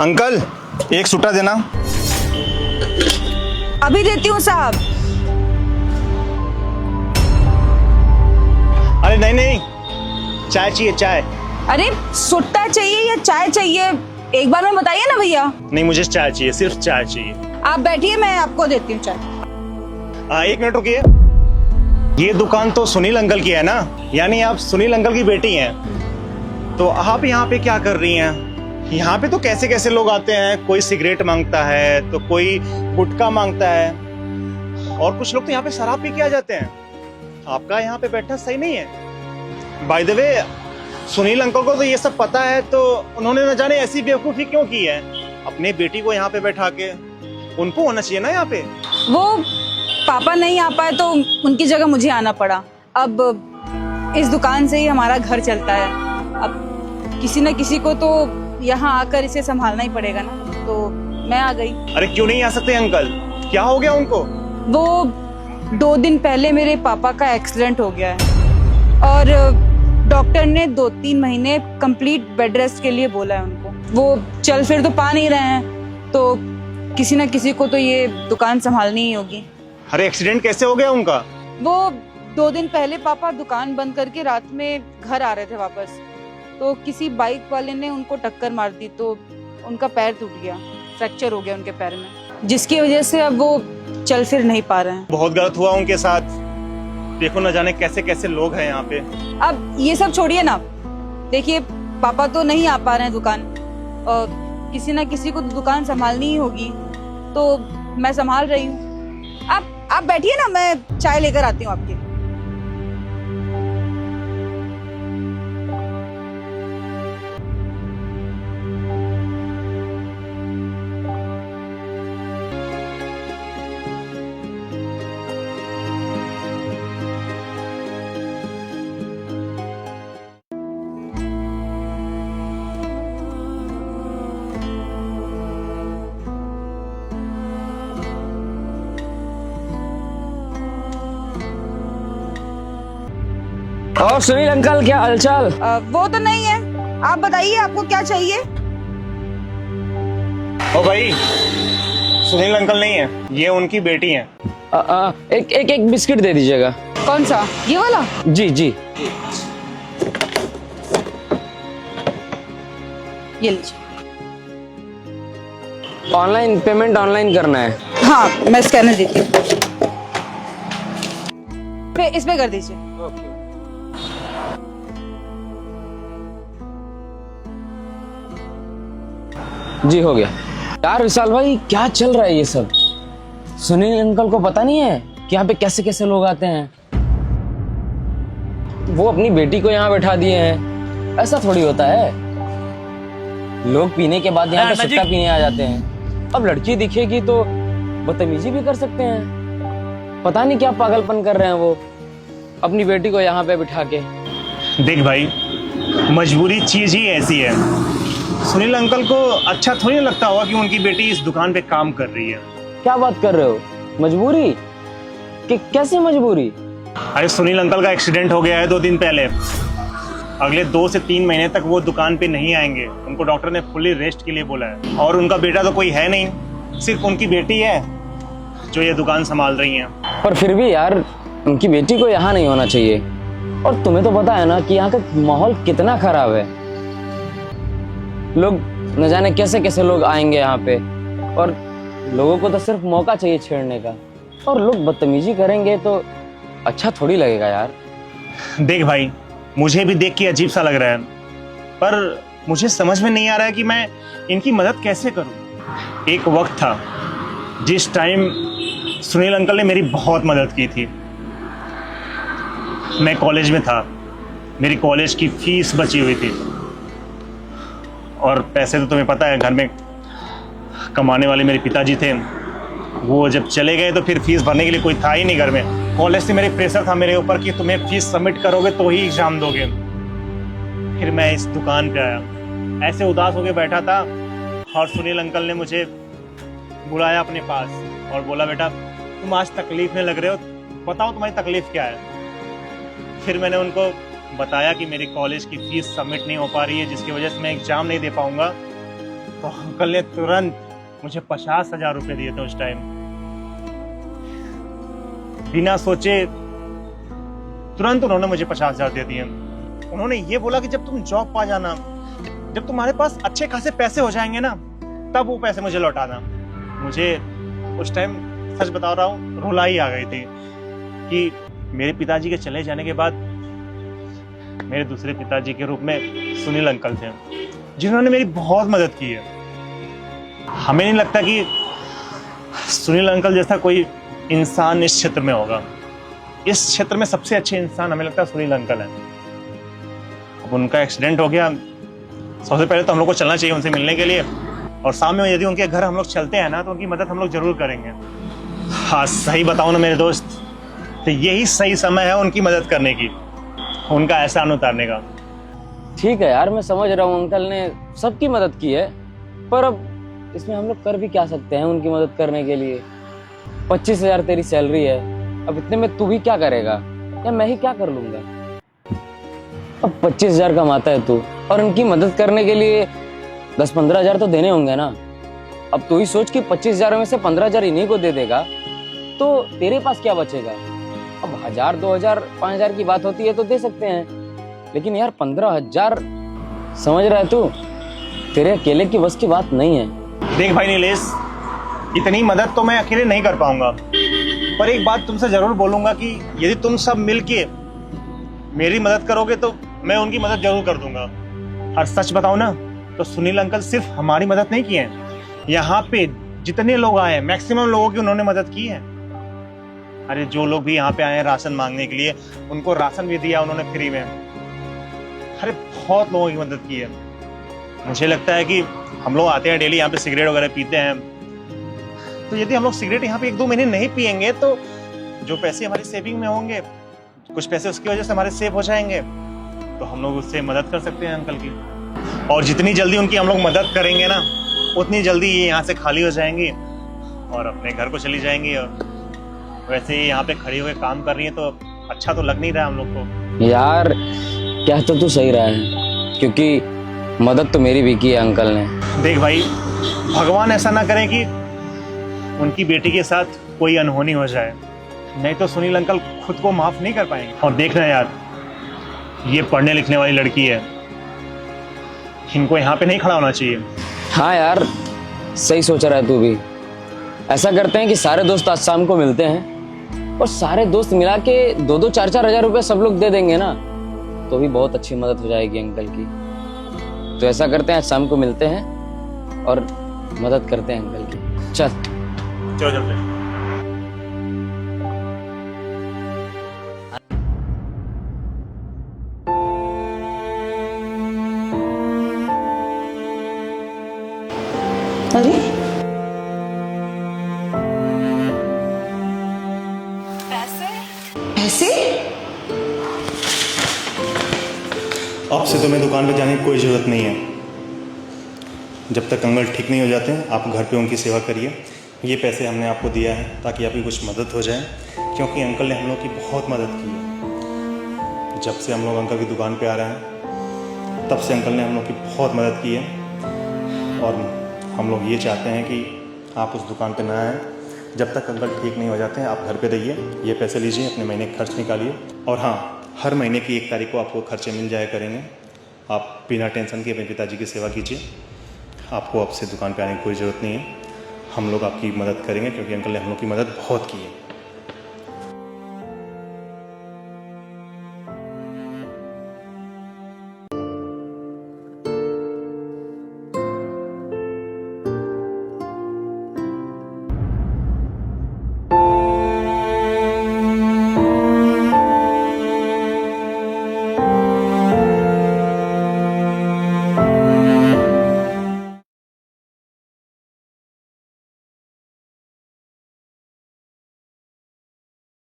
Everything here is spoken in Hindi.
अंकल एक सूटा देना। अभी देती हूँ साहब। अरे नहीं नहीं, चाय चाहिए चाय। अरे सुट्टा चाहिए या चाय चाहिए, एक बार में बताइए ना भैया। नहीं मुझे चाय चाहिए, सिर्फ चाय चाहिए। आप बैठिए, मैं आपको देती हूँ चाय। एक मिनट रुकिए। ये दुकान तो सुनील अंकल की है ना, यानी आप सुनील अंकल की बेटी हैं। तो आप यहाँ पे क्या कर रही हैं? यहाँ पे तो कैसे कैसे लोग आते हैं, कोई सिगरेट मांगता है तो कोई गुटखा मांगता है, और कुछ लोग तो यहाँ पे शराब पी के आ जाते हैं। आपका यहाँ पे बैठना सही नहीं है। By the way, Sunil uncle को तो ये सब पता है, तो उन्होंने न जाने ऐसी बेवकूफी क्यों की है। अपने बेटी को यहाँ पे बैठा के, उनको होना चाहिए ना यहाँ पे। वो पापा नहीं आ पाए तो उनकी जगह मुझे आना पड़ा। अब इस दुकान से ही हमारा घर चलता है। अब किसी न किसी को तो यहाँ आकर इसे संभालना ही पड़ेगा ना, तो मैं आ गई। अरे क्यों नहीं आ सकते अंकल? क्या हो गया उनको? वो 2 दिन पहले मेरे पापा का एक्सीडेंट हो गया है और डॉक्टर ने 2-3 महीने कंप्लीट बेड रेस्ट के लिए बोला है उनको। वो चल फिर तो पा नहीं रहे हैं, तो किसी न किसी को तो ये दुकान संभालनी ही होगी। अरे एक्सीडेंट कैसे हो गया उनका? वो 2 दिन पहले पापा दुकान बंद करके रात में घर आ रहे थे वापस, तो किसी बाइक वाले ने उनको टक्कर मार दी, तो उनका पैर टूट गया, फ्रैक्चर हो गया उनके पैर में, जिसकी वजह से अब वो चल फिर नहीं पा रहे हैं। बहुत गलत हुआ उनके साथ। देखो न जाने कैसे कैसे लोग हैं यहाँ पे। अब ये सब छोड़िए ना, देखिए पापा तो नहीं आ पा रहे हैं दुकान, और किसी ना किसी को तो दुकान संभालनी ही होगी, तो मैं संभाल रही हूँ। आप बैठिए ना, मैं चाय लेकर आती हूँ आपके। और सुनील अंकल क्या हालचाल? वो तो नहीं है, आप बताइए आपको क्या चाहिए। ओ भाई, सुनील अंकल नहीं है, ये उनकी बेटी है। एक बिस्किट दे दीजिएगा। कौन सा, ये वाला? जी जी। ये लीजिए। ऑनलाइन पेमेंट ऑनलाइन करना है? हाँ, मैं स्कैनर देती हूँ, इस पे कर दीजिए। जी हो गया। यार विशाल भाई, क्या चल रहा है ये सब? सुनील अंकल को पता नहीं है कि यहाँ पे कैसे कैसे लोग आते हैं। वो अपनी बेटी को यहाँ बैठा दिए हैं। ऐसा थोड़ी होता है, लोग पीने के बाद यहाँ पे सट्टा पीने आ जाते हैं। अब लड़की दिखेगी तो बदतमीजी भी कर सकते हैं। पता नहीं क्या पागलपन कर रहे हैं वो, अपनी बेटी को यहाँ पे बिठा के। देख भाई, मजबूरी चीज ही ऐसी है। सुनील अंकल को अच्छा थोड़ी लगता होगा कि उनकी बेटी इस दुकान पे काम कर रही है। क्या बात कर रहे हो? मजबूरी? कैसी मजबूरी? अरे सुनील अंकल का एक्सीडेंट हो गया है 2 दिन पहले। अगले 2 से 3 महीने तक वो दुकान पे नहीं आएंगे। उनको डॉक्टर ने फुली रेस्ट के लिए बोला है, और उनका बेटा तो कोई है नहीं, सिर्फ उनकी बेटी है जो ये दुकान संभाल रही है। पर फिर भी यार, उनकी बेटी को यहाँ नहीं होना चाहिए। और तुम्हें तो पता है ना कि यहाँ का माहौल कितना खराब है। लोग न जाने कैसे कैसे लोग आएंगे यहाँ पे, और लोगों को तो सिर्फ मौका चाहिए छेड़ने का, और लोग बदतमीजी करेंगे तो अच्छा थोड़ी लगेगा यार। देख भाई, मुझे भी देख के अजीब सा लग रहा है, पर मुझे समझ में नहीं आ रहा है कि मैं इनकी मदद कैसे करूं। एक वक्त था जिस टाइम सुनील अंकल ने मेरी बहुत मदद की थी। मैं कॉलेज में था, मेरी कॉलेज की फीस बची हुई थी, और पैसे तो तुम्हें पता है घर में कमाने वाले मेरे पिताजी थे। वो जब चले गए तो फिर फीस भरने के लिए कोई था ही नहीं घर में। कॉलेज से मेरे प्रेशर था मेरे ऊपर कि तुम्हें फीस सबमिट करोगे तो ही एग्जाम दोगे। फिर मैं इस दुकान पे आया, ऐसे उदास होकर बैठा था, और सुनील अंकल ने मुझे बुलाया अपने पास और बोला, बेटा तुम आज तकलीफ में लग रहे हो, बताओ तुम्हारी तकलीफ क्या है। फिर मैंने उनको बताया कि मेरी कॉलेज की फीस सबमिट नहीं हो पा रही है, जिसकी वजह से मैं एग्जाम नहीं दे पाऊंगा। तो अंकल ने तुरंत मुझे 50,000 रुपए दिए थे उस टाइम। बिना सोचे तुरंत उन्होंने मुझे 50,000 दे दिए। उन्होंने ये बोला कि जब तुम जॉब पा जाना, जब तुम्हारे पास अच्छे खासे पैसे हो जाएंगे ना, तब वो पैसे मुझे लौटाना। मुझे उस टाइम सच बता रहा हूँ रुला ही आ गई थी कि मेरे पिताजी के चले जाने के बाद मेरे दूसरे पिताजी के रूप में सुनील अंकल थे, जिन्होंने मेरी बहुत मदद की है। हमें नहीं लगता कि सुनील अंकल जैसा कोई इंसान इस क्षेत्र में होगा। इस क्षेत्र में सबसे अच्छे इंसान हमें लगता है सुनील अंकल हैं। अब उनका एक्सीडेंट हो गया, सबसे पहले तो हम लोग को चलना चाहिए उनसे मिलने के लिए, और शाम में यदि उनके घर हम लोग चलते हैं ना तो उनकी मदद हम लोग जरूर करेंगे। हाँ, सही बताऊं ना मेरे दोस्त, तो यही सही समय है उनकी मदद करने की, उनका एहसान उतारने का। ठीक है यार, मैं समझ रहा हूँ अंकल ने सबकी मदद की है, पर अब इसमें हम लोग कर भी क्या सकते हैं उनकी मदद करने के लिए। 25,000 तेरी सैलरी है, अब इतने में तू भी क्या करेगा या मैं ही क्या कर लूंगा। अब 25,000 कमाता है तू, और उनकी मदद करने के लिए 10-15,000 तो देने होंगे ना। अब तू ही सोच कि 25,000 में से 15,000 इन्हीं को दे देगा तो तेरे पास क्या बचेगा। अब 1,000, 2,000, 5,000 की बात होती है तो दे सकते हैं, लेकिन यार 15,000, समझ रहा है तू, तेरे अकेले की बस की बात नहीं है। देख भाई नीलेश, इतनी मदद तो मैं अकेले नहीं कर पाऊंगा, पर एक बात तुमसे जरूर बोलूंगा कि यदि तुम सब मिलके मेरी मदद करोगे तो मैं उनकी मदद जरूर कर दूंगा। और सच बताऊं ना तो सुनील अंकल सिर्फ हमारी मदद नहीं किए हैं, यहाँ पे जितने लोग आए मैक्सिमम लोगों की उन्होंने मदद की है। अरे जो लोग भी यहाँ पे आए हैं राशन मांगने के लिए, उनको राशन भी दिया उन्होंने फ्री में। अरे बहुत लोगों की मदद की है। मुझे लगता है कि हम लोग आते हैं डेली यहाँ पे सिगरेट वगैरह पीते हैं, तो यदि हम लोग सिगरेट यहाँ पे 1-2 महीने नहीं पियेंगे तो जो पैसे हमारी सेविंग में होंगे, कुछ पैसे उसकी वजह से हमारे सेव हो जाएंगे, तो हम लोग उससे मदद कर सकते हैं अंकल की। और जितनी जल्दी उनकी हम लोग मदद करेंगे ना, उतनी जल्दी ये यहाँ से खाली हो जाएंगी और अपने घर को चली जाएंगी। और वैसे ही यहाँ पे खड़ी होकर काम कर रही है तो अच्छा तो लग नहीं रहा हम लोग को। यार क्या तो तू सही रहा है, क्योंकि मदद तो मेरी भी की है अंकल ने। देख भाई, भगवान ऐसा ना करे कि उनकी बेटी के साथ कोई अनहोनी हो जाए, नहीं तो सुनील अंकल खुद को माफ नहीं कर पाएंगे। और देखना यार, ये पढ़ने लिखने वाली लड़की है, इनको यहाँ पे नहीं खड़ा होना चाहिए। हाँ यार, सही सोच रहा है तू भी। ऐसा करते हैं कि सारे दोस्त आज शाम को मिलते हैं और सारे दोस्त मिला के 2-2, 4-4 हज़ार रुपये सब लोग दे देंगे ना, तो भी बहुत अच्छी मदद हो जाएगी अंकल की। तो ऐसा करते हैं, आज शाम को मिलते हैं और मदद करते हैं अंकल की। चल चलो चलते हैं। अरे पैसे? अब से तुम्हें दुकान पे जाने की कोई ज़रूरत नहीं है। जब तक अंकल ठीक नहीं हो जाते आप घर पे उनकी सेवा करिए। ये पैसे हमने आपको दिया है ताकि आपकी कुछ मदद हो जाए, क्योंकि अंकल ने हम लोग की बहुत मदद की है। जब से हम लोग अंकल की दुकान पे आ रहे हैं तब से अंकल ने हम लोग की बहुत मदद की है, और हम लोग ये चाहते हैं कि आप उस दुकान पे ना आएँ जब तक अंकल ठीक नहीं हो जाते हैं। आप घर पे रहिए, ये पैसे लीजिए, अपने महीने का खर्च निकालिए, और हाँ, हर महीने की 1 तारीख को आपको खर्चे मिल जाया करेंगे। आप बिना टेंशन के अपने पिताजी की सेवा कीजिए। आपको अब से दुकान पे आने की कोई ज़रूरत नहीं है। हम लोग आपकी मदद करेंगे, क्योंकि अंकल ने हम लोग की मदद बहुत की है।